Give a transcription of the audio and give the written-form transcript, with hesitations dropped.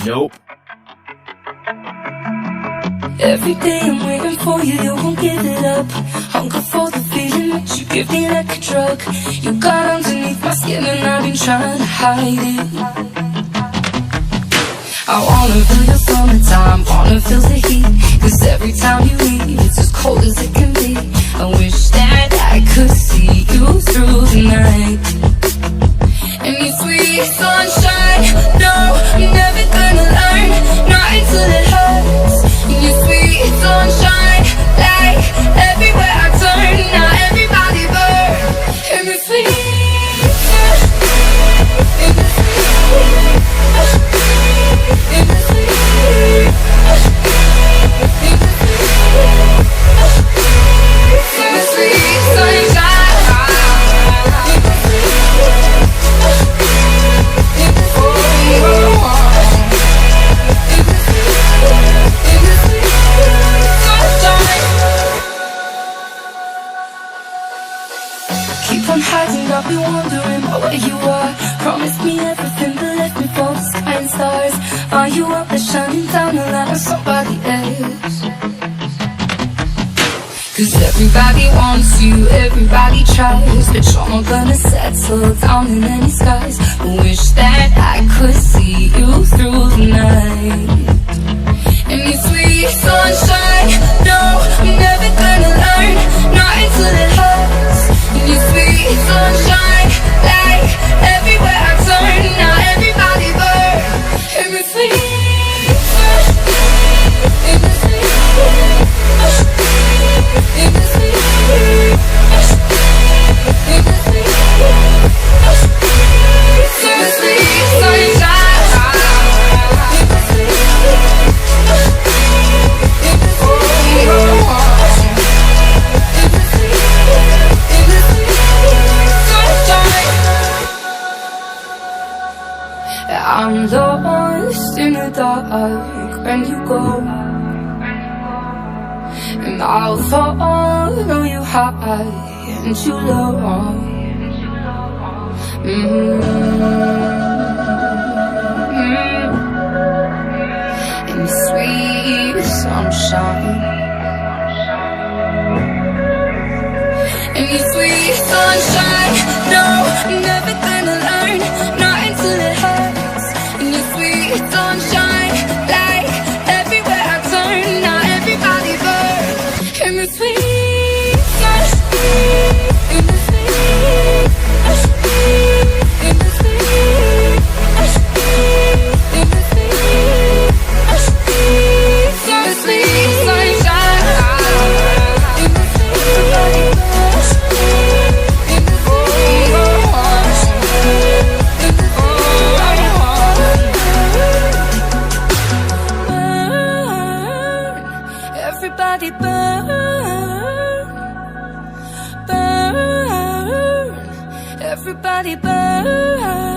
Nope. Every day I'm waiting for you, you won't give it up. Hunger for the feeling that you give me like a drug. You got underneath my skin and I've been trying to hide it. I wanna feel your summertime, wanna feel the heat. Cause every time you leave, it's as cold as it can be. I wish that I could see you through the night. And your sweet sunshine, no, I'm never gonna learn, not until it hurts. And your sweet sunshine, like everywhere I turn, now everybody burn. And the sweet, and the sweet, and the sweet, and the sweet sunshine. Keep on hiding, I'll be wondering about where you are. Promise me everything, but left me for the sky and stars. Are you up there shining down the line on somebody else? Cause everybody wants you, everybody tries, but you're not gonna settle down in any skies. I wish that I could see you through the night. And your sweet sunshine, no, I'm never gonna learn, not until it hurts. And your sweet sunshine, like everywhere I turn, now everybody burn. And the sweet, and the sweet, and the sweet, and the sweet, and the sweet sunshine. I'm lost in the dark when you go, and I'll follow you high and you low. In the sweet sunshine, in the sweet sunshine, no, I'm never gonna learn, not until it hurts. In the sweet sunshine, like everywhere I turn, now everybody burns. In the sweet sunshine, in the sweet, in the sweet, in the sweet, in the sweet sunshine, in the sweet. Everybody burn, burn, everybody burn.